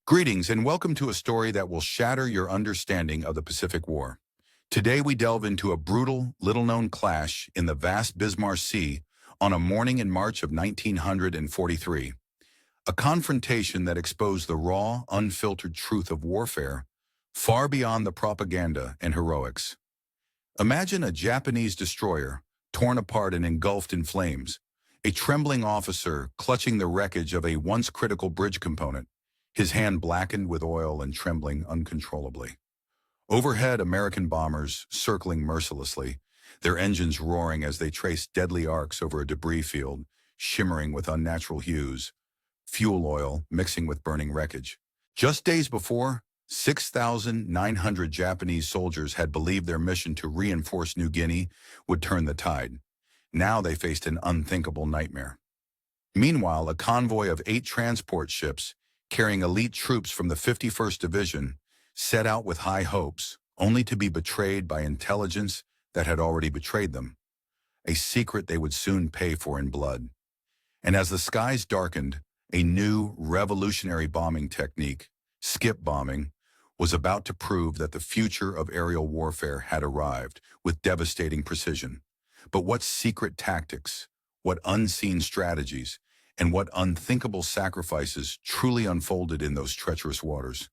Greetings and welcome to a story that will shatter your understanding of the Pacific War. Today we delve into a brutal, little-known clash in the vast Bismarck Sea on a morning in March of 1943. A confrontation that exposed the raw, unfiltered truth of warfare, far beyond the propaganda and heroics. Imagine a Japanese destroyer, torn apart and engulfed in flames, a trembling officer clutching the wreckage of a once critical bridge component, his hand blackened with oil and trembling uncontrollably. Overhead, American bombers circling mercilessly, their engines roaring as they traced deadly arcs over a debris field, shimmering with unnatural hues, fuel oil mixing with burning wreckage. Just days before, 6,900 Japanese soldiers had believed their mission to reinforce New Guinea would turn the tide. Now they faced an unthinkable nightmare. Meanwhile, a convoy of 8 transport ships carrying elite troops from the 51st Division, set out with high hopes, only to be betrayed by intelligence that had already betrayed them, a secret they would soon pay for in blood. And as the skies darkened, a new revolutionary bombing technique, skip bombing, was about to prove that the future of aerial warfare had arrived with devastating precision. But what secret tactics, what unseen strategies, and what unthinkable sacrifices truly unfolded in those treacherous waters?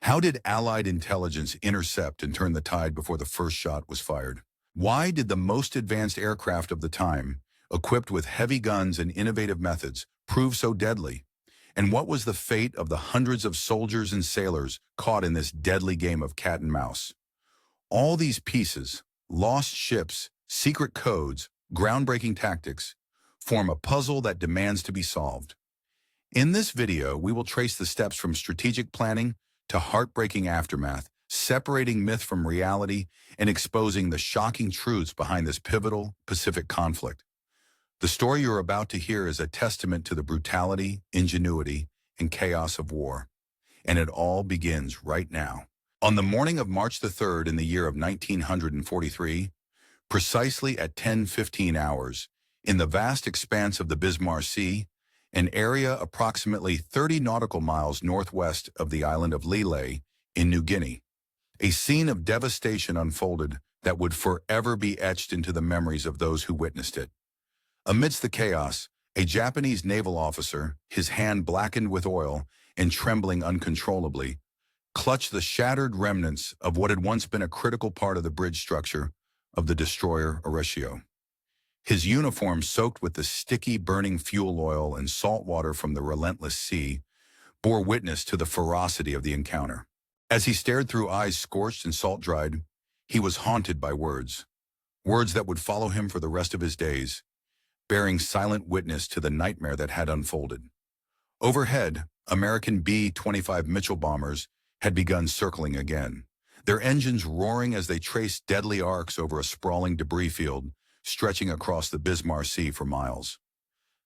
How did Allied intelligence intercept and turn the tide before the first shot was fired? Why did the most advanced aircraft of the time, equipped with heavy guns and innovative methods, prove so deadly? And what was the fate of the hundreds of soldiers and sailors caught in this deadly game of cat and mouse? All these pieces, lost ships, secret codes, groundbreaking tactics, form a puzzle that demands to be solved. In this video, we will trace the steps from strategic planning to heartbreaking aftermath, separating myth from reality and exposing the shocking truths behind this pivotal Pacific conflict. The story you're about to hear is a testament to the brutality, ingenuity, and chaos of war. And it all begins right now. On the morning of March the 3rd in the year of 1943, precisely at 10:15 hours, in the vast expanse of the Bismarck Sea, an area approximately 30 nautical miles northwest of the island of Lille in New Guinea, a scene of devastation unfolded that would forever be etched into the memories of those who witnessed it. Amidst the chaos, a Japanese naval officer, his hand blackened with oil and trembling uncontrollably, clutched the shattered remnants of what had once been a critical part of the bridge structure of the destroyer Horatio. His uniform, soaked with the sticky, burning fuel oil and salt water from the relentless sea, bore witness to the ferocity of the encounter. As he stared through eyes scorched and salt-dried, he was haunted by words that would follow him for the rest of his days, bearing silent witness to the nightmare that had unfolded. Overhead, American B-25 Mitchell bombers had begun circling again, their engines roaring as they traced deadly arcs over a sprawling debris field stretching across the Bismarck Sea for miles.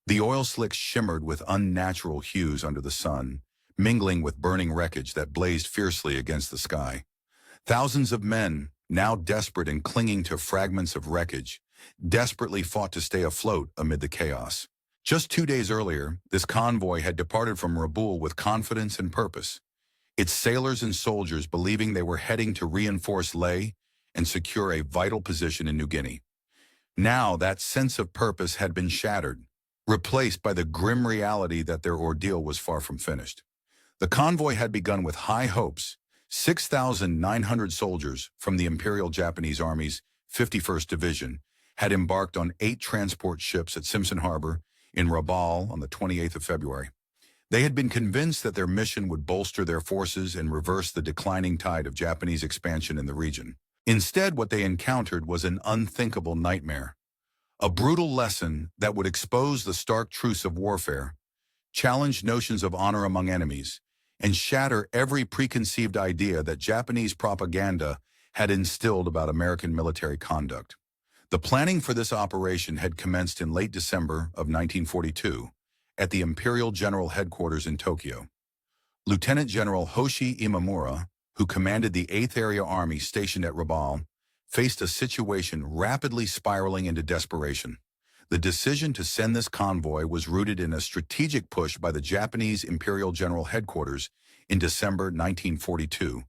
The oil slicks shimmered with unnatural hues under the sun, mingling with burning wreckage that blazed fiercely against the sky. Thousands of men, now desperate and clinging to fragments of wreckage, desperately fought to stay afloat amid the chaos. Just 2 days earlier, this convoy had departed from Rabaul with confidence and purpose, its sailors and soldiers believing they were heading to reinforce Leh and secure a vital position in New Guinea. Now that sense of purpose had been shattered, replaced by the grim reality that their ordeal was far from finished. The convoy had begun with high hopes. 6,900 soldiers from the Imperial Japanese Army's 51st Division had embarked on 8 transport ships at Simpson Harbor in Rabaul on the 28th of February. They had been convinced that their mission would bolster their forces and reverse the declining tide of Japanese expansion in the region. Instead, what they encountered was an unthinkable nightmare, a brutal lesson that would expose the stark truths of warfare, challenge notions of honor among enemies, and shatter every preconceived idea that Japanese propaganda had instilled about American military conduct. The planning for this operation had commenced in late December of 1942 at the Imperial General Headquarters in Tokyo. Lieutenant General Hoshi Imamura, who commanded the 8th Area Army stationed at Rabaul, faced a situation rapidly spiraling into desperation. The decision to send this convoy was rooted in a strategic push by the Japanese Imperial General Headquarters in December 1942,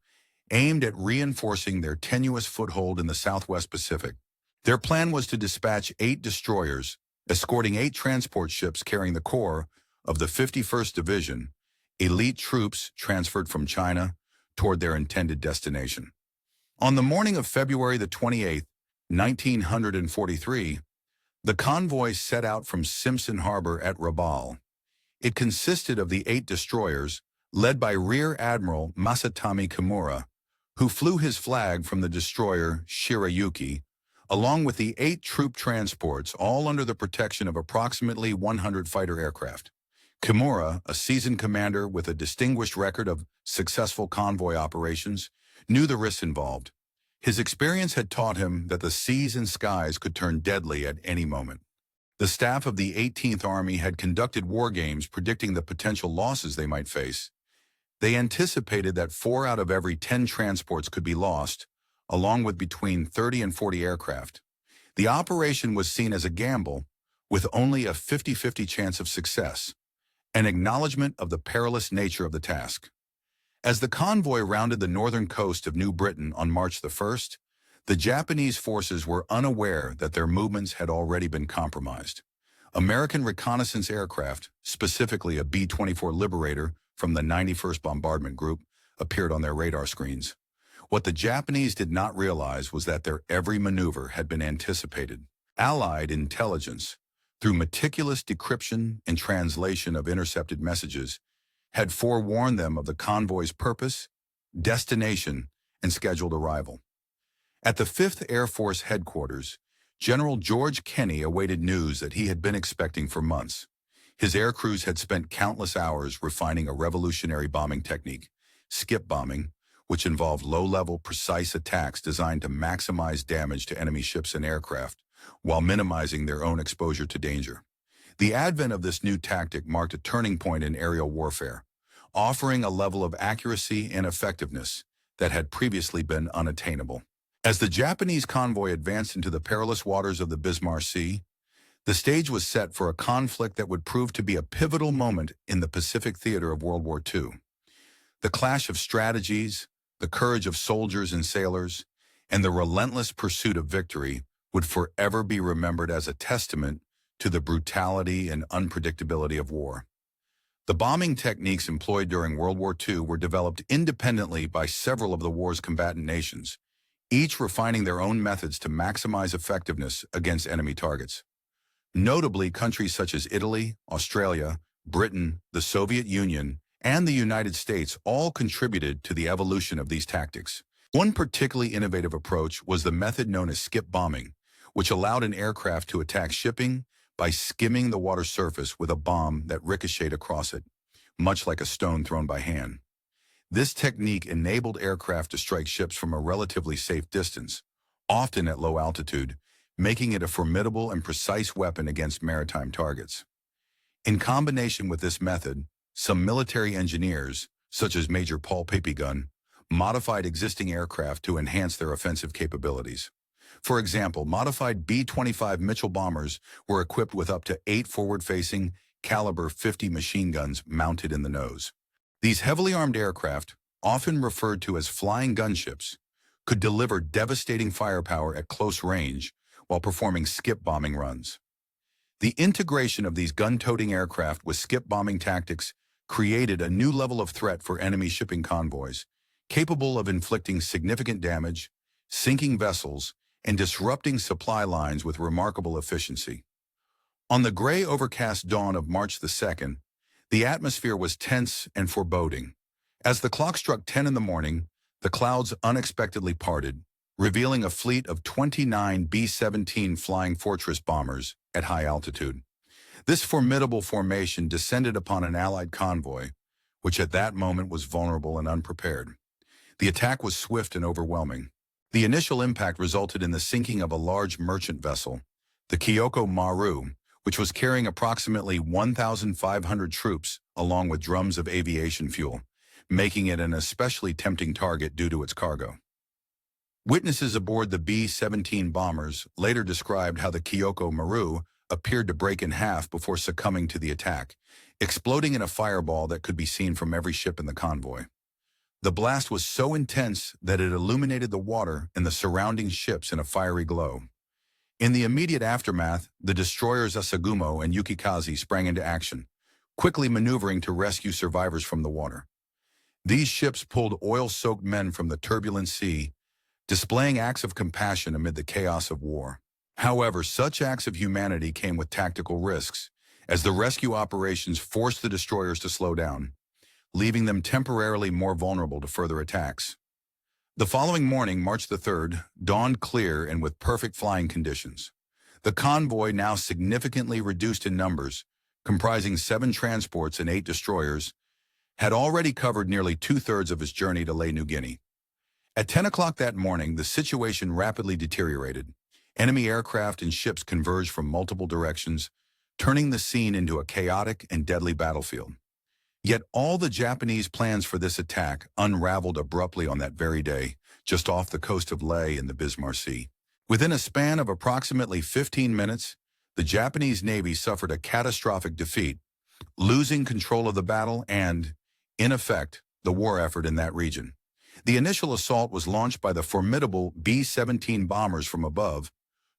aimed at reinforcing their tenuous foothold in the Southwest Pacific. Their plan was to dispatch 8 destroyers, escorting 8 transport ships carrying the core of the 51st Division, elite troops transferred from China toward their intended destination. On the morning of February the 28th, 1943, the convoy set out from Simpson Harbor at Rabaul. It consisted of the 8 destroyers, led by Rear Admiral Masatami Kimura, who flew his flag from the destroyer Shirayuki, along with the 8 troop transports, all under the protection of approximately 100 fighter aircraft. Kimura, a seasoned commander with a distinguished record of successful convoy operations, knew the risks involved. His experience had taught him that the seas and skies could turn deadly at any moment. The staff of the 18th Army had conducted war games predicting the potential losses they might face. They anticipated that 4 out of every 10 transports could be lost, along with between 30 and 40 aircraft. The operation was seen as a gamble, with only a 50-50 chance of success, an acknowledgement of the perilous nature of the task. As the convoy rounded the northern coast of New Britain on March the 1st, the Japanese forces were unaware that their movements had already been compromised. American reconnaissance aircraft, specifically a B-24 Liberator from the 91st Bombardment Group, appeared on their radar screens. What the Japanese did not realize was that their every maneuver had been anticipated. Allied intelligence, through meticulous decryption and translation of intercepted messages, had forewarned them of the convoy's purpose, destination, and scheduled arrival. At the 5th Air Force headquarters, General George Kenney awaited news that he had been expecting for months. His air crews had spent countless hours refining a revolutionary bombing technique, skip bombing, which involved low-level, precise attacks designed to maximize damage to enemy ships and aircraft, while minimizing their own exposure to danger. The advent of this new tactic marked a turning point in aerial warfare, offering a level of accuracy and effectiveness that had previously been unattainable. As the Japanese convoy advanced into the perilous waters of the Bismarck Sea, the stage was set for a conflict that would prove to be a pivotal moment in the Pacific theater of World War II. The clash of strategies, the courage of soldiers and sailors, and the relentless pursuit of victory would forever be remembered as a testament to the brutality and unpredictability of war. The bombing techniques employed during World War II were developed independently by several of the war's combatant nations, each refining their own methods to maximize effectiveness against enemy targets. Notably, countries such as Italy, Australia, Britain, the Soviet Union, and the United States all contributed to the evolution of these tactics. One particularly innovative approach was the method known as skip bombing, which allowed an aircraft to attack shipping by skimming the water surface with a bomb that ricocheted across it, much like a stone thrown by hand. This technique enabled aircraft to strike ships from a relatively safe distance, often at low altitude, making it a formidable and precise weapon against maritime targets. In combination with this method, some military engineers, such as Major Paul Papigun, modified existing aircraft to enhance their offensive capabilities. For example, modified B-25 Mitchell bombers were equipped with up to 8 forward-facing caliber .50 machine guns mounted in the nose. These heavily armed aircraft, often referred to as flying gunships, could deliver devastating firepower at close range while performing skip bombing runs. The integration of these gun-toting aircraft with skip bombing tactics created a new level of threat for enemy shipping convoys, capable of inflicting significant damage, sinking vessels, and disrupting supply lines with remarkable efficiency. On the gray, overcast dawn of March the 2nd, the atmosphere was tense and foreboding. As the clock struck 10 in the morning, the clouds unexpectedly parted, revealing a fleet of 29 B-17 Flying Fortress bombers at high altitude. This formidable formation descended upon an Allied convoy, which at that moment was vulnerable and unprepared. The attack was swift and overwhelming. The initial impact resulted in the sinking of a large merchant vessel, the Kyoko Maru, which was carrying approximately 1,500 troops along with drums of aviation fuel, making it an especially tempting target due to its cargo. Witnesses aboard the B-17 bombers later described how the Kyoko Maru appeared to break in half before succumbing to the attack, exploding in a fireball that could be seen from every ship in the convoy. The blast was so intense that it illuminated the water and the surrounding ships in a fiery glow. In the immediate aftermath, the destroyers Asagumo and Yukikaze sprang into action, quickly maneuvering to rescue survivors from the water. These ships pulled oil-soaked men from the turbulent sea, displaying acts of compassion amid the chaos of war. However, such acts of humanity came with tactical risks, as the rescue operations forced the destroyers to slow down, leaving them temporarily more vulnerable to further attacks. The following morning, March the 3rd, dawned clear and with perfect flying conditions. The convoy, now significantly reduced in numbers, comprising 7 transports and 8 destroyers, had already covered nearly 2/3 of its journey to New Guinea. At 10 o'clock that morning, the situation rapidly deteriorated. Enemy aircraft and ships converged from multiple directions, turning the scene into a chaotic and deadly battlefield. Yet all the Japanese plans for this attack unraveled abruptly on that very day, just off the coast of Leh in the Bismarck Sea. Within a span of approximately 15 minutes, the Japanese Navy suffered a catastrophic defeat, losing control of the battle and, in effect, the war effort in that region. The initial assault was launched by the formidable B-17 bombers from above,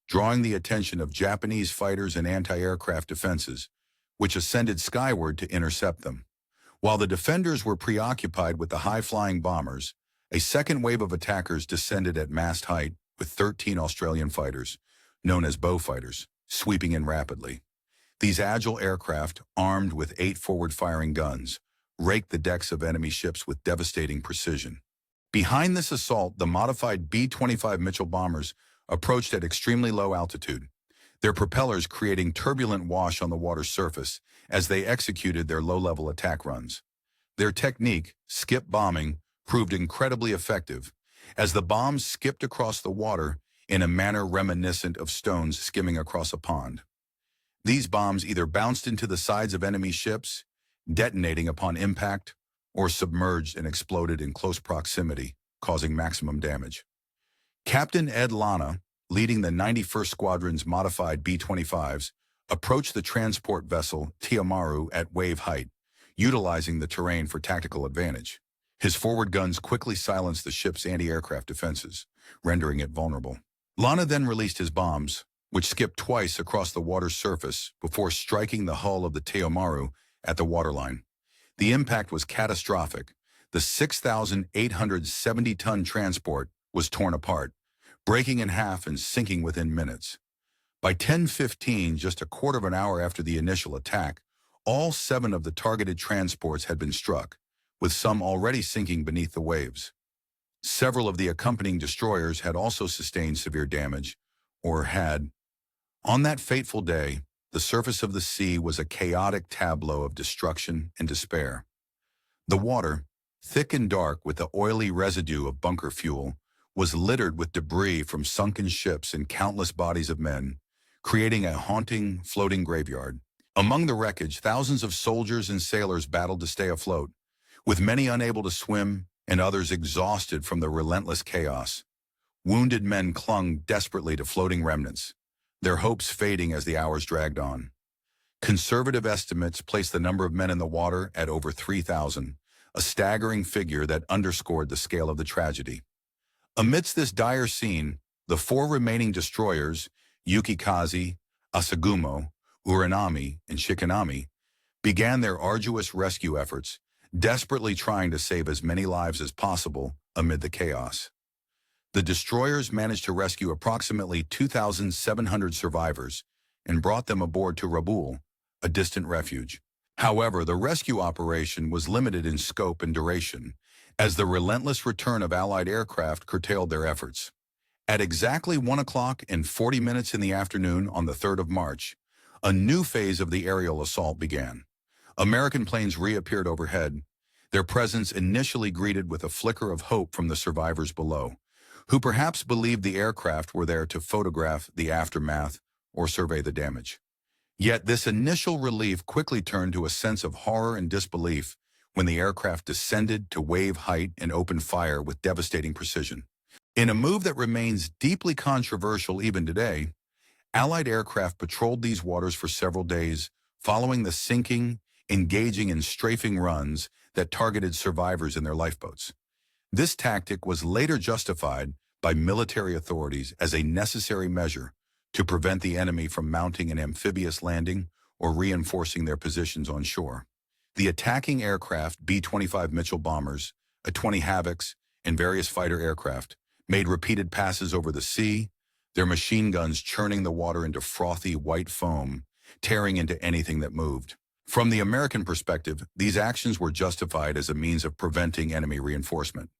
drawing the attention of Japanese fighters and anti-aircraft defenses, which ascended skyward to intercept them. While the defenders were preoccupied with the high-flying bombers, a second wave of attackers descended at mast height with 13 Australian fighters, known as bow fighters, sweeping in rapidly. These agile aircraft, armed with 8 forward-firing guns, raked the decks of enemy ships with devastating precision. Behind this assault, the modified B-25 Mitchell bombers approached at extremely low altitude, their propellers creating turbulent wash on the water's surface as they executed their low-level attack runs. Their technique, skip bombing, proved incredibly effective, as the bombs skipped across the water in a manner reminiscent of stones skimming across a pond. These bombs either bounced into the sides of enemy ships, detonating upon impact, or submerged and exploded in close proximity, causing maximum damage. Captain Ed Lana, leading the 91st Squadron's modified B-25s, approached the transport vessel Tiamaru at wave height, utilizing the terrain for tactical advantage. His forward guns quickly silenced the ship's anti-aircraft defenses, rendering it vulnerable. Lana then released his bombs, which skipped twice across the water's surface before striking the hull of the Tiamaru at the waterline. The impact was catastrophic. The 6,870-ton transport was torn apart, breaking in half and sinking within minutes. By 10:15, just a quarter of an hour after the initial attack, all 7 of the targeted transports had been struck, with some already sinking beneath the waves. Several of the accompanying destroyers had also sustained severe damage, or had. On that fateful day, the surface of the sea was a chaotic tableau of destruction and despair. The water, thick and dark with the oily residue of bunker fuel, was littered with debris from sunken ships and countless bodies of men, creating a haunting, floating graveyard. Among the wreckage, thousands of soldiers and sailors battled to stay afloat, with many unable to swim and others exhausted from the relentless chaos. Wounded men clung desperately to floating remnants, their hopes fading as the hours dragged on. Conservative estimates placed the number of men in the water at over 3,000, a staggering figure that underscored the scale of the tragedy. Amidst this dire scene, the 4 remaining destroyers, Yukikaze, Asagumo, Uranami, and Shikanami, began their arduous rescue efforts, desperately trying to save as many lives as possible amid the chaos. The destroyers managed to rescue approximately 2,700 survivors and brought them aboard to Rabaul, a distant refuge. However, the rescue operation was limited in scope and duration, as the relentless return of Allied aircraft curtailed their efforts. At exactly 1 o'clock and 40 minutes in the afternoon on the 3rd of March, a new phase of the aerial assault began. American planes reappeared overhead, their presence initially greeted with a flicker of hope from the survivors below, who perhaps believed the aircraft were there to photograph the aftermath or survey the damage. Yet this initial relief quickly turned to a sense of horror and disbelief when the aircraft descended to wave height and opened fire with devastating precision. In a move that remains deeply controversial even today, Allied aircraft patrolled these waters for several days, following the sinking, engaging in strafing runs that targeted survivors in their lifeboats. This tactic was later justified by military authorities as a necessary measure to prevent the enemy from mounting an amphibious landing or reinforcing their positions on shore. The attacking aircraft, B-25 Mitchell bombers, A-20 Havocs, and various fighter aircraft, made repeated passes over the sea, their machine guns churning the water into frothy white foam, tearing into anything that moved. From the American perspective, these actions were justified as a means of preventing enemy reinforcement.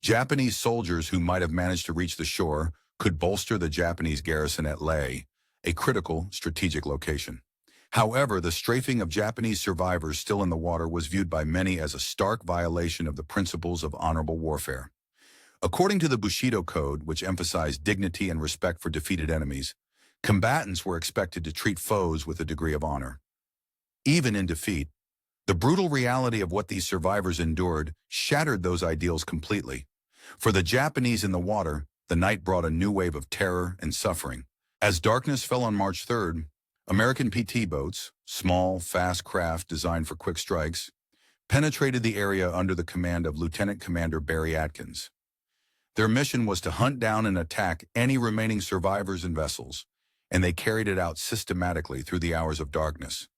Japanese soldiers who might have managed to reach the shore could bolster the Japanese garrison at Leh, a critical strategic location. However, the strafing of Japanese survivors still in the water was viewed by many as a stark violation of the principles of honorable warfare. According to the Bushido Code, which emphasized dignity and respect for defeated enemies, combatants were expected to treat foes with a degree of honor. Even in defeat, the brutal reality of what these survivors endured shattered those ideals completely. For the Japanese in the water, the night brought a new wave of terror and suffering. As darkness fell on March 3rd, American PT boats, small, fast craft designed for quick strikes, penetrated the area under the command of Lieutenant Commander Barry Atkins. Their mission was to hunt down and attack any remaining survivors and vessels, and they carried it out systematically through the hours of darkness.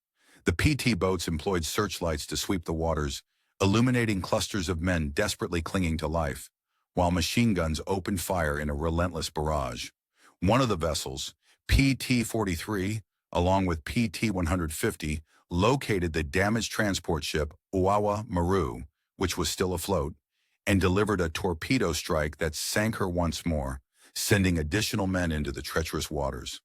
The PT boats employed searchlights to sweep the waters, illuminating clusters of men desperately clinging to life, while machine guns opened fire in a relentless barrage. One of the vessels, PT-43, along with PT-150, located the damaged transport ship Oawa Maru, which was still afloat, and delivered a torpedo strike that sank her once more, sending additional men into the treacherous waters.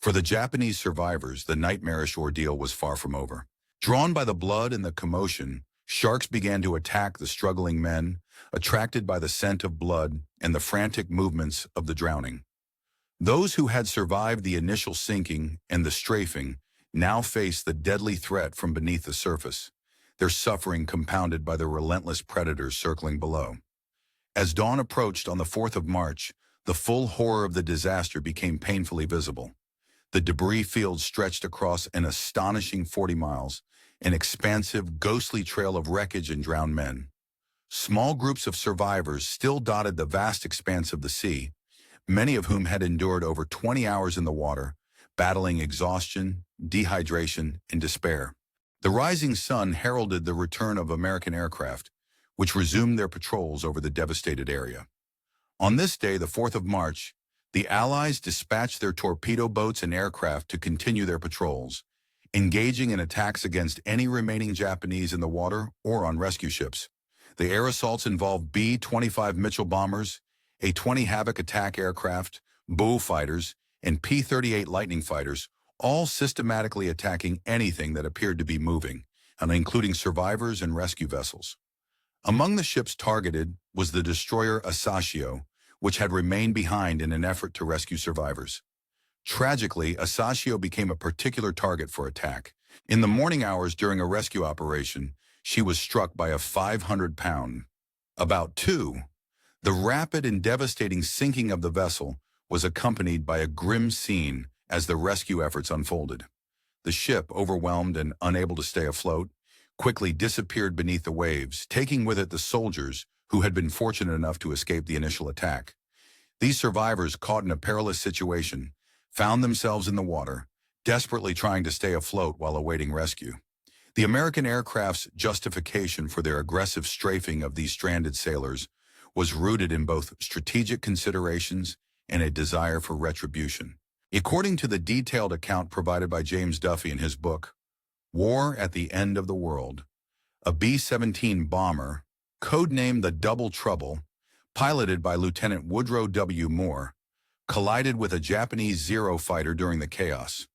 For the Japanese survivors, the nightmarish ordeal was far from over. Drawn by the blood and the commotion, sharks began to attack the struggling men, attracted by the scent of blood and the frantic movements of the drowning. Those who had survived the initial sinking and the strafing now faced the deadly threat from beneath the surface, their suffering compounded by the relentless predators circling below. As dawn approached on the 4th of March, the full horror of the disaster became painfully visible. The debris field stretched across an astonishing 40 miles, an expansive, ghostly trail of wreckage and drowned men. Small groups of survivors still dotted the vast expanse of the sea, many of whom had endured over 20 hours in the water, battling exhaustion, dehydration, and despair. The rising sun heralded the return of American aircraft, which resumed their patrols over the devastated area. On this day, the 4th of March, the Allies dispatched their torpedo boats and aircraft to continue their patrols, engaging in attacks against any remaining Japanese in the water or on rescue ships. The air assaults involved B-25 Mitchell bombers, A-20 Havoc attack aircraft, bullfighters, and P-38 Lightning fighters, all systematically attacking anything that appeared to be moving, and including survivors and rescue vessels. Among the ships targeted was the destroyer Asashio, which had remained behind in an effort to rescue survivors. Tragically, Asashio became a particular target for attack. In the morning hours during a rescue operation, she was struck by a 500-pound, about two. The rapid and devastating sinking of the vessel was accompanied by a grim scene as the rescue efforts unfolded. The ship, overwhelmed and unable to stay afloat, quickly disappeared beneath the waves, taking with it the soldiers who had been fortunate enough to escape the initial attack. These survivors, caught in a perilous situation, found themselves in the water, desperately trying to stay afloat while awaiting rescue. The American aircraft's justification for their aggressive strafing of these stranded sailors was rooted in both strategic considerations and a desire for retribution. According to the detailed account provided by James Duffy in his book, War at the End of the World, a B-17 bomber, codenamed the Double Trouble, piloted by Lieutenant Woodrow W. Moore, collided with a Japanese Zero fighter during the chaos.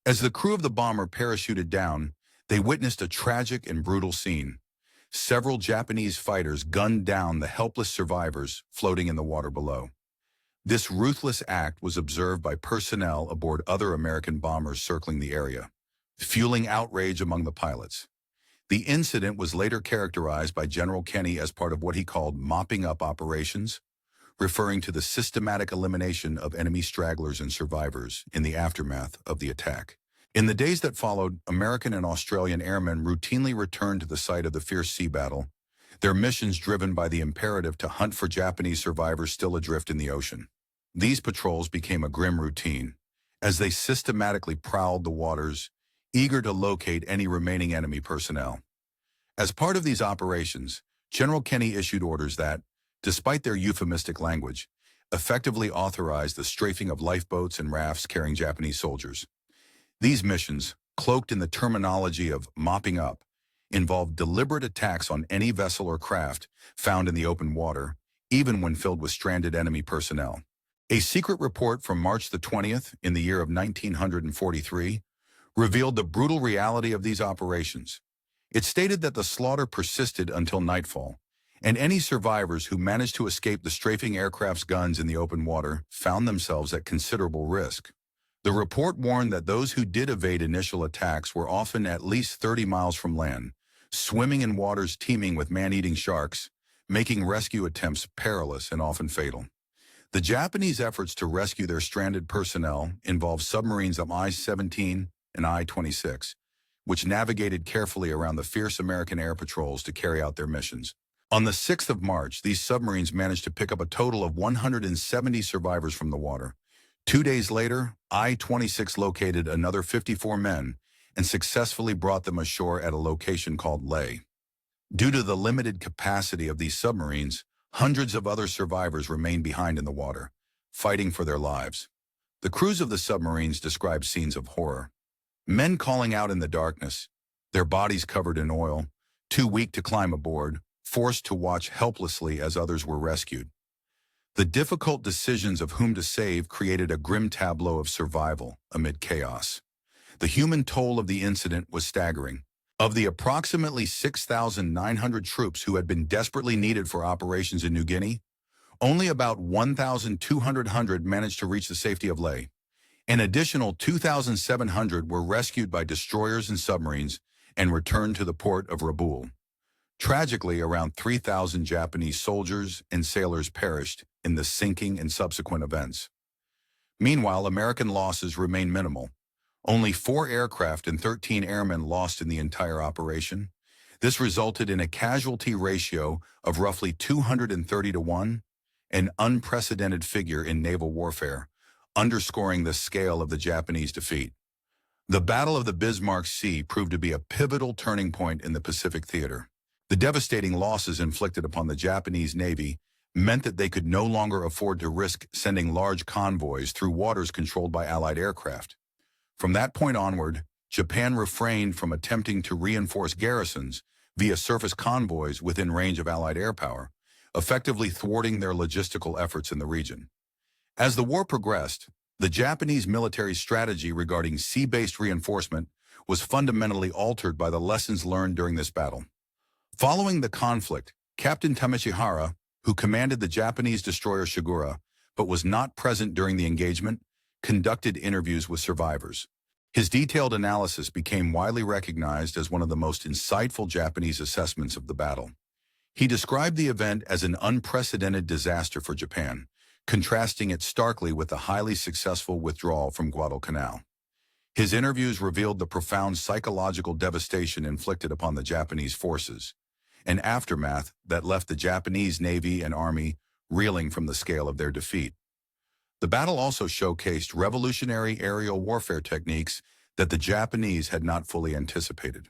As the crew of the bomber parachuted down, they witnessed a tragic and brutal scene. Several Japanese fighters gunned down the helpless survivors floating in the water below. This ruthless act was observed by personnel aboard other American bombers circling the area, fueling outrage among the pilots. The incident was later characterized by General Kenny as part of what he called mopping up operations, referring to the systematic elimination of enemy stragglers and survivors in the aftermath of the attack. In the days that followed, American and Australian airmen routinely returned to the site of the fierce sea battle, their missions driven by the imperative to hunt for Japanese survivors still adrift in the ocean. These patrols became a grim routine, as they systematically prowled the waters, eager to locate any remaining enemy personnel. As part of these operations, General Kenny issued orders that, despite their euphemistic language, effectively authorized the strafing of lifeboats and rafts carrying Japanese soldiers. These missions, cloaked in the terminology of mopping up, involved deliberate attacks on any vessel or craft found in the open water, even when filled with stranded enemy personnel. A secret report from March the 20th in the year of 1943 revealed the brutal reality of these operations. It stated that the slaughter persisted until nightfall, and any survivors who managed to escape the strafing aircraft's guns in the open water found themselves at considerable risk. The report warned that those who did evade initial attacks were often at least 30 miles from land, swimming in waters teeming with man-eating sharks, making rescue attempts perilous and often fatal. The Japanese efforts to rescue their stranded personnel involved submarines of I-17 and I-26, which navigated carefully around the fierce American air patrols to carry out their missions. On the 6th of March, these submarines managed to pick up a total of 170 survivors from the water. 2 days later, I-26 located another 54 men and successfully brought them ashore at a location called Leh. Due to the limited capacity of these submarines, hundreds of other survivors remained behind in the water, fighting for their lives. The crews of the submarines described scenes of horror. Men calling out in the darkness, their bodies covered in oil, too weak to climb aboard, forced to watch helplessly as others were rescued. The difficult decisions of whom to save created a grim tableau of survival amid chaos. The human toll of the incident was staggering. Of the approximately 6,900 troops who had been desperately needed for operations in New Guinea, only about 1,200 managed to reach the safety of Leh. An additional 2,700 were rescued by destroyers and submarines and returned to the port of Rabaul. Tragically, around 3,000 Japanese soldiers and sailors perished in the sinking and subsequent events. Meanwhile, American losses remained minimal. Only 4 aircraft and 13 airmen lost in the entire operation. This resulted in a casualty ratio of roughly 230 to 1, an unprecedented figure in naval warfare, underscoring the scale of the Japanese defeat. The Battle of the Bismarck Sea proved to be a pivotal turning point in the Pacific theater. The devastating losses inflicted upon the Japanese Navy meant that they could no longer afford to risk sending large convoys through waters controlled by Allied aircraft. From that point onward, Japan refrained from attempting to reinforce garrisons via surface convoys within range of Allied air power, effectively thwarting their logistical efforts in the region. As the war progressed, the Japanese military strategy regarding sea-based reinforcement was fundamentally altered by the lessons learned during this battle. Following the conflict, Captain Tameshihara, who commanded the Japanese destroyer Shigura, but was not present during the engagement, conducted interviews with survivors. His detailed analysis became widely recognized as one of the most insightful Japanese assessments of the battle. He described the event as an unprecedented disaster for Japan, contrasting it starkly with the highly successful withdrawal from Guadalcanal. His interviews revealed the profound psychological devastation inflicted upon the Japanese forces, an aftermath that left the Japanese Navy and Army reeling from the scale of their defeat. The battle also showcased revolutionary aerial warfare techniques that the Japanese had not fully anticipated.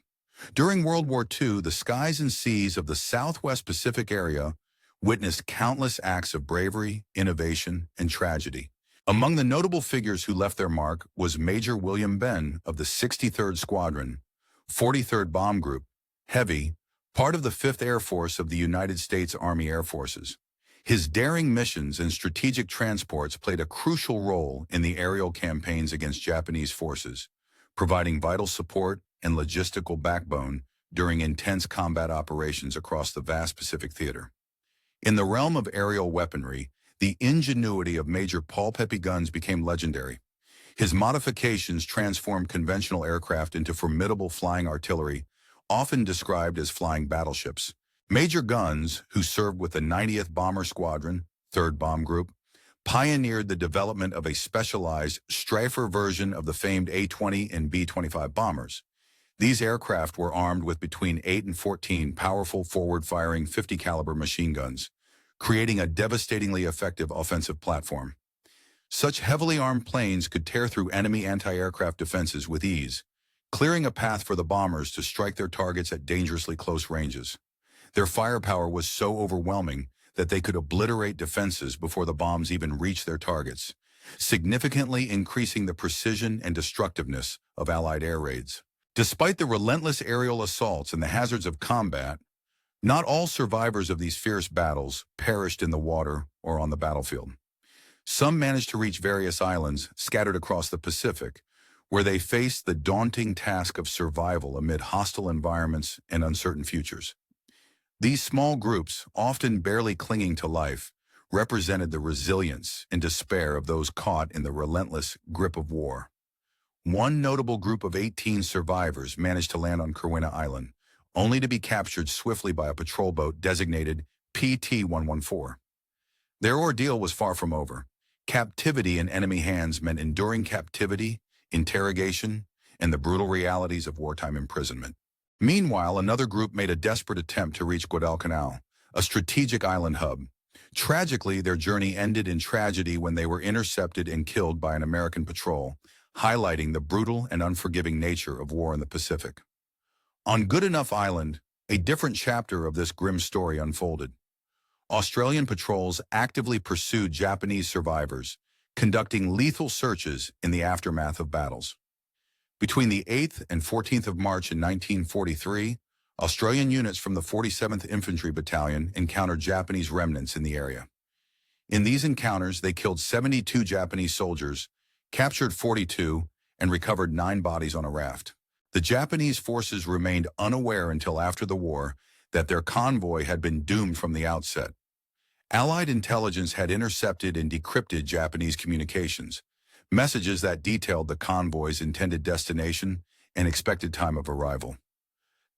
During World War II, the skies and seas of the Southwest Pacific area witnessed countless acts of bravery, innovation, and tragedy. Among the notable figures who left their mark was Major William Benn of the 63rd Squadron, 43rd Bomb Group, Heavy, part of the 5th Air Force of the United States Army Air Forces. His daring missions and strategic transports played a crucial role in the aerial campaigns against Japanese forces, providing vital support and logistical backbone during intense combat operations across the vast Pacific theater. In the realm of aerial weaponry, the ingenuity of Major Paul Pepe guns became legendary. His modifications transformed conventional aircraft into formidable flying artillery, often described as flying battleships. Major Guns, who served with the 90th Bomber Squadron, 3rd Bomb Group, pioneered the development of a specialized Stryfer version of the famed A-20 and B-25 bombers. These aircraft were armed with between 8 and 14 powerful forward-firing 50-caliber machine guns, creating a devastatingly effective offensive platform. Such heavily armed planes could tear through enemy anti-aircraft defenses with ease, clearing a path for the bombers to strike their targets at dangerously close ranges. Their firepower was so overwhelming that they could obliterate defenses before the bombs even reached their targets, significantly increasing the precision and destructiveness of Allied air raids. Despite the relentless aerial assaults and the hazards of combat, not all survivors of these fierce battles perished in the water or on the battlefield. Some managed to reach various islands scattered across the Pacific, where they faced the daunting task of survival amid hostile environments and uncertain futures. These small groups, often barely clinging to life, represented the resilience and despair of those caught in the relentless grip of war. One notable group of 18 survivors managed to land on Kerwinna Island, only to be captured swiftly by a patrol boat designated PT-114. Their ordeal was far from over. Captivity in enemy hands meant enduring captivity, interrogation, and the brutal realities of wartime imprisonment. Meanwhile, another group made a desperate attempt to reach Guadalcanal, a strategic island hub. Tragically, their journey ended in tragedy when they were intercepted and killed by an American patrol, highlighting the brutal and unforgiving nature of war in the Pacific. On Goodenough Island, a different chapter of this grim story unfolded. Australian patrols actively pursued Japanese survivors, conducting lethal searches in the aftermath of battles. Between the 8th and 14th of March in 1943, Australian units from the 47th Infantry Battalion encountered Japanese remnants in the area. In these encounters, they killed 72 Japanese soldiers, captured 42, and recovered 9 bodies on a raft. The Japanese forces remained unaware until after the war that their convoy had been doomed from the outset. Allied intelligence had intercepted and decrypted Japanese communications, messages that detailed the convoy's intended destination and expected time of arrival.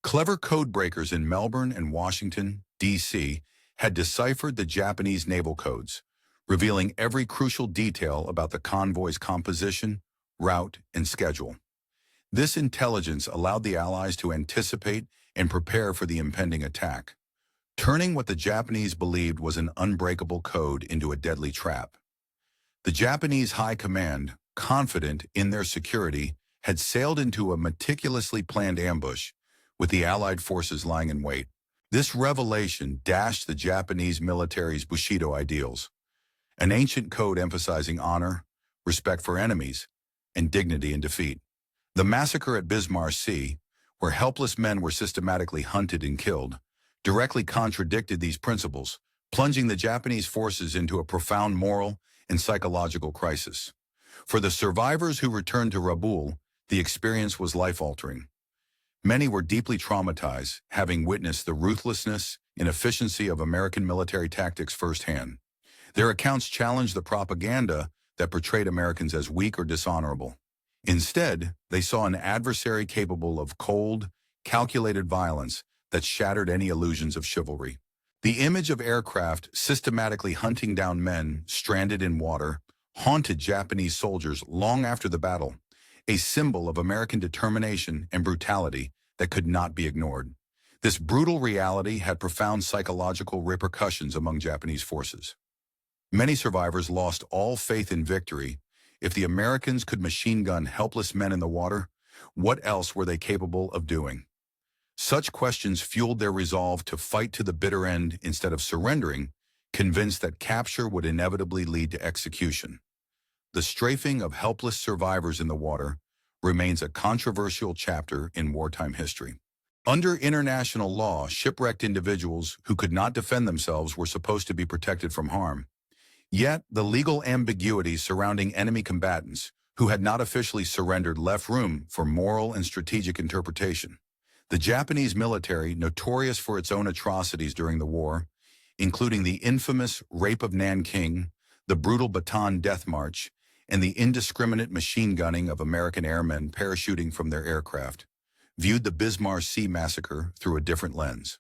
Clever code breakers in Melbourne and Washington, D.C., had deciphered the Japanese naval codes, revealing every crucial detail about the convoy's composition, route, and schedule. This intelligence allowed the Allies to anticipate and prepare for the impending attack, turning what the Japanese believed was an unbreakable code into a deadly trap. The Japanese High Command, confident in their security, had sailed into a meticulously planned ambush, with the Allied forces lying in wait. This revelation dashed the Japanese military's Bushido ideals, an ancient code emphasizing honor, respect for enemies, and dignity in defeat. The massacre at Bismarck Sea, where helpless men were systematically hunted and killed, directly contradicted these principles, plunging the Japanese forces into a profound moral and psychological crisis. For the survivors who returned to Rabaul, the experience was life-altering. Many were deeply traumatized, having witnessed the ruthlessness and efficiency of American military tactics firsthand. Their accounts challenged the propaganda that portrayed Americans as weak or dishonorable. Instead, they saw an adversary capable of cold, calculated violence that shattered any illusions of chivalry. The image of aircraft systematically hunting down men stranded in water haunted Japanese soldiers long after the battle, a symbol of American determination and brutality that could not be ignored. This brutal reality had profound psychological repercussions among Japanese forces. Many survivors lost all faith in victory. If the Americans could machine gun helpless men in the water, what else were they capable of doing? Such questions fueled their resolve to fight to the bitter end instead of surrendering, convinced that capture would inevitably lead to execution. The strafing of helpless survivors in the water remains a controversial chapter in wartime history. Under international law, shipwrecked individuals who could not defend themselves were supposed to be protected from harm. Yet, the legal ambiguities surrounding enemy combatants who had not officially surrendered left room for moral and strategic interpretation. The Japanese military, notorious for its own atrocities during the war, including the infamous rape of Nanking, the brutal Bataan Death March, and the indiscriminate machine gunning of American airmen parachuting from their aircraft, viewed the Bismarck Sea massacre through a different lens.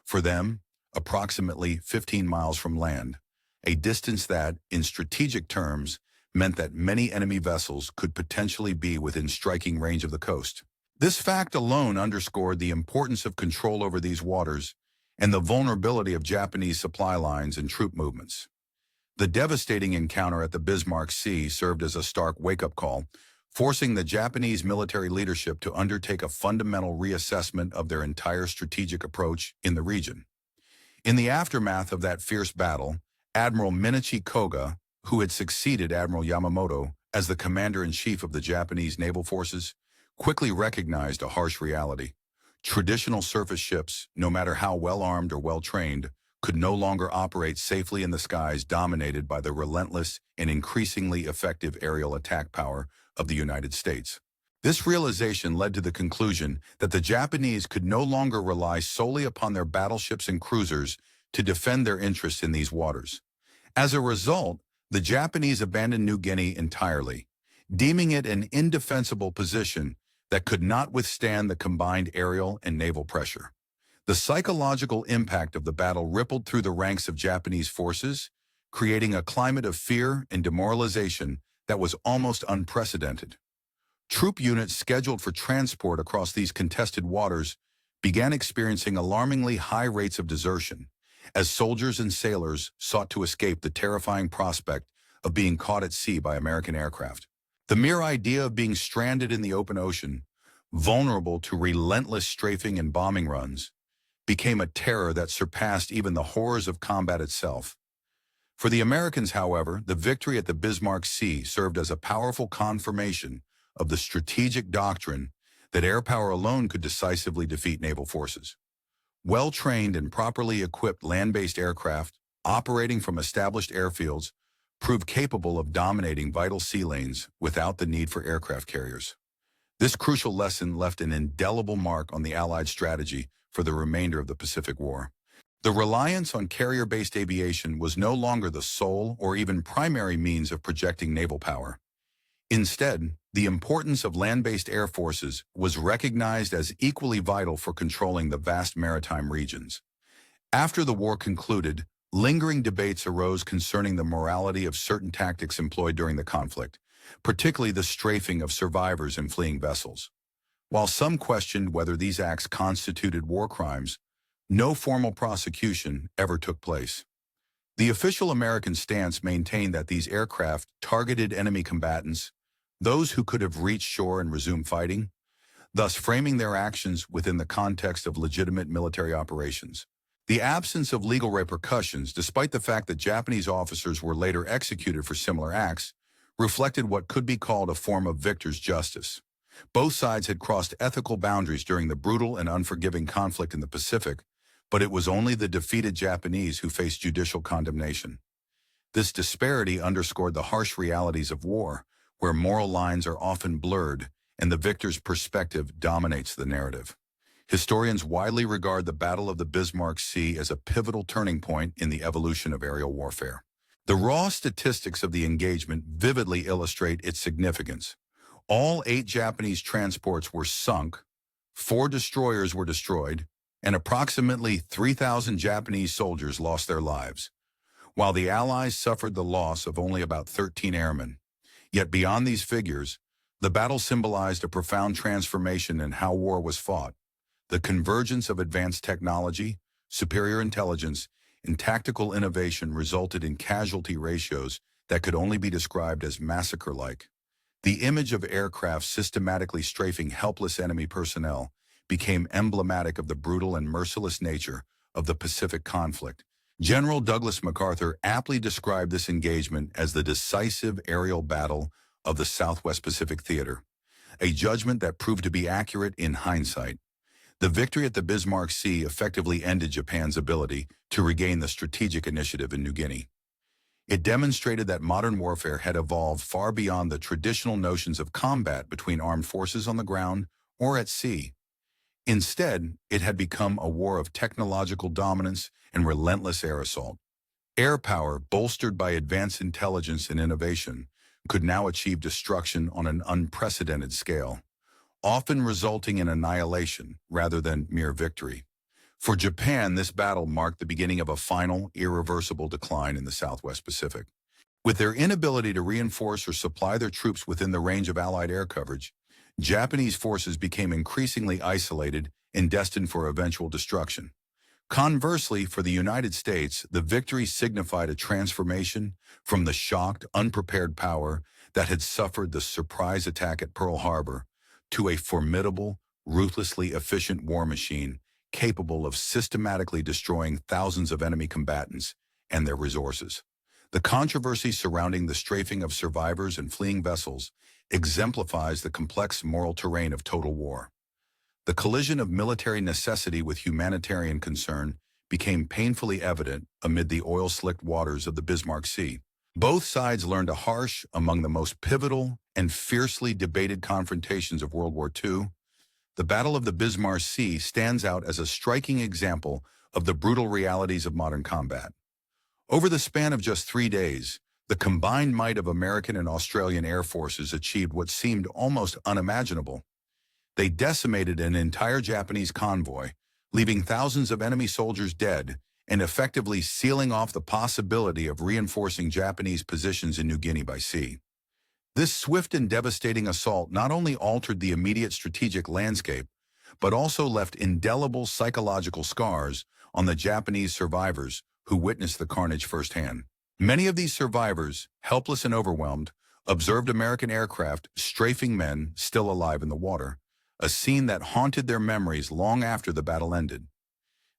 For them, approximately 15 miles from land, a distance that, in strategic terms, meant that many enemy vessels could potentially be within striking range of the coast. This fact alone underscored the importance of control over these waters and the vulnerability of Japanese supply lines and troop movements. The devastating encounter at the Bismarck Sea served as a stark wake-up call, forcing the Japanese military leadership to undertake a fundamental reassessment of their entire strategic approach in the region. In the aftermath of that fierce battle, Admiral Minichi Koga, who had succeeded Admiral Yamamoto as the commander-in-chief of the Japanese naval forces, quickly recognized a harsh reality. Traditional surface ships, no matter how well-armed or well-trained, could no longer operate safely in the skies dominated by the relentless and increasingly effective aerial attack power of the United States. This realization led to the conclusion that the Japanese could no longer rely solely upon their battleships and cruisers to defend their interests in these waters. As a result, the Japanese abandoned New Guinea entirely, deeming it an indefensible position that could not withstand the combined aerial and naval pressure. The psychological impact of the battle rippled through the ranks of Japanese forces, creating a climate of fear and demoralization that was almost unprecedented. Troop units scheduled for transport across these contested waters began experiencing alarmingly high rates of desertion, as soldiers and sailors sought to escape the terrifying prospect of being caught at sea by American aircraft. The mere idea of being stranded in the open ocean, vulnerable to relentless strafing and bombing runs, became a terror that surpassed even the horrors of combat itself. For the Americans, however, the victory at the Bismarck Sea served as a powerful confirmation of the strategic doctrine that air power alone could decisively defeat naval forces. Well-trained and properly equipped land-based aircraft operating from established airfields proved capable of dominating vital sea lanes without the need for aircraft carriers. This crucial lesson left an indelible mark on the Allied strategy for the remainder of the Pacific War. The reliance on carrier-based aviation was no longer the sole or even primary means of projecting naval power. Instead, the importance of land-based air forces was recognized as equally vital for controlling the vast maritime regions. After the war concluded, lingering debates arose concerning the morality of certain tactics employed during the conflict, particularly the strafing of survivors and fleeing vessels. While some questioned whether these acts constituted war crimes, no formal prosecution ever took place. The official American stance maintained that these aircraft targeted enemy combatants, those who could have reached shore and resumed fighting, thus framing their actions within the context of legitimate military operations. The absence of legal repercussions, despite the fact that Japanese officers were later executed for similar acts, reflected what could be called a form of victor's justice. Both sides had crossed ethical boundaries during the brutal and unforgiving conflict in the Pacific, but it was only the defeated Japanese who faced judicial condemnation. This disparity underscored the harsh realities of war, where moral lines are often blurred and the victor's perspective dominates the narrative. Historians widely regard the Battle of the Bismarck Sea as a pivotal turning point in the evolution of aerial warfare. The raw statistics of the engagement vividly illustrate its significance. All 8 Japanese transports were sunk, 4 destroyers were destroyed, and approximately 3,000 Japanese soldiers lost their lives, while the Allies suffered the loss of only about 13 airmen. Yet beyond these figures, the battle symbolized a profound transformation in how war was fought. The convergence of advanced technology, superior intelligence, and tactical innovation resulted in casualty ratios that could only be described as massacre-like. The image of aircraft systematically strafing helpless enemy personnel became emblematic of the brutal and merciless nature of the Pacific conflict. General Douglas MacArthur aptly described this engagement as the decisive aerial battle of the Southwest Pacific Theater, a judgment that proved to be accurate in hindsight. The victory at the Bismarck Sea effectively ended Japan's ability to regain the strategic initiative in New Guinea. It demonstrated that modern warfare had evolved far beyond the traditional notions of combat between armed forces on the ground or at sea. Instead, it had become a war of technological dominance and relentless air assault. Air power, bolstered by advanced intelligence and innovation, could now achieve destruction on an unprecedented scale, often resulting in annihilation rather than mere victory. For Japan, this battle marked the beginning of a final, irreversible decline in the Southwest Pacific. With their inability to reinforce or supply their troops within the range of Allied air coverage, Japanese forces became increasingly isolated and destined for eventual destruction. Conversely, for the United States, the victory signified a transformation from the shocked, unprepared power that had suffered the surprise attack at Pearl Harbor to a formidable, ruthlessly efficient war machine capable of systematically destroying thousands of enemy combatants and their resources. The controversy surrounding the strafing of survivors and fleeing vessels exemplifies the complex moral terrain of total war. The collision of military necessity with humanitarian concern became painfully evident amid the oil-slicked waters of the Bismarck Sea. Both sides learned a harsh, among the most pivotal and fiercely debated confrontations of World War II. The Battle of the Bismarck Sea stands out as a striking example of the brutal realities of modern combat. Over the span of just 3 days, the combined might of American and Australian air forces achieved what seemed almost unimaginable. They decimated an entire Japanese convoy, leaving thousands of enemy soldiers dead and effectively sealing off the possibility of reinforcing Japanese positions in New Guinea by sea. This swift and devastating assault not only altered the immediate strategic landscape, but also left indelible psychological scars on the Japanese survivors who witnessed the carnage firsthand. Many of these survivors, helpless and overwhelmed, observed American aircraft strafing men still alive in the water, a scene that haunted their memories long after the battle ended.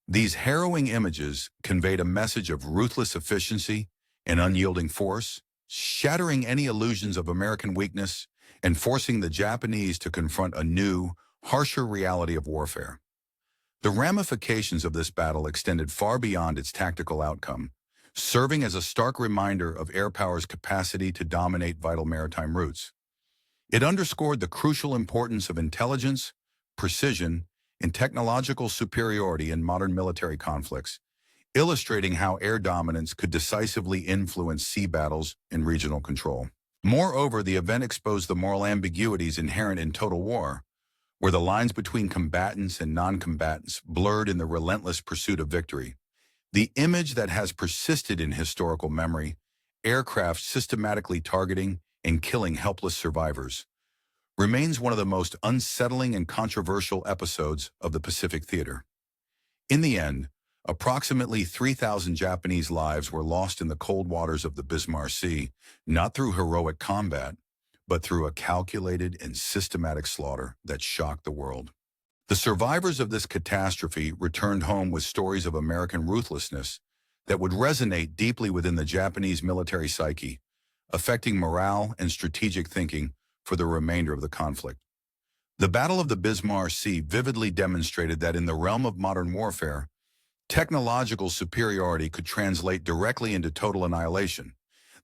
These harrowing images conveyed a message of ruthless efficiency and unyielding force, shattering any illusions of American weakness and forcing the Japanese to confront a new, harsher reality of warfare. The ramifications of this battle extended far beyond its tactical outcome, serving as a stark reminder of air power's capacity to dominate vital maritime routes. It underscored the crucial importance of intelligence, precision, and technological superiority in modern military conflicts, illustrating how air dominance could decisively influence sea battles and regional control. Moreover, the event exposed the moral ambiguities inherent in total war, where the lines between combatants and non-combatants blurred in the relentless pursuit of victory. The image that has persisted in historical memory, aircraft systematically targeting and killing helpless survivors, remains one of the most unsettling and controversial episodes of the Pacific theater. In the end, approximately 3,000 Japanese lives were lost in the cold waters of the Bismarck Sea, not through heroic combat, but through a calculated and systematic slaughter that shocked the world. The survivors of this catastrophe returned home with stories of American ruthlessness that would resonate deeply within the Japanese military psyche, affecting morale and strategic thinking for the remainder of the conflict. The Battle of the Bismarck Sea vividly demonstrated that in the realm of modern warfare, technological superiority could translate directly into total annihilation.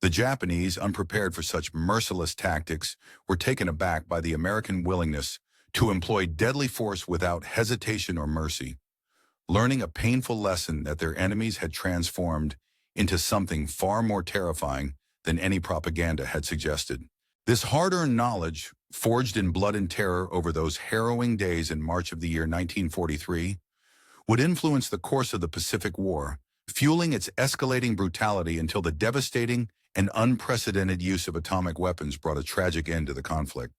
The Japanese, unprepared for such merciless tactics, were taken aback by the American willingness to employ deadly force without hesitation or mercy, learning a painful lesson that their enemies had transformed into something far more terrifying than any propaganda had suggested. This hard-earned knowledge, forged in blood and terror over those harrowing days in March of the year 1943, would influence the course of the Pacific War, fueling its escalating brutality until the devastating and unprecedented use of atomic weapons brought a tragic end to the conflict.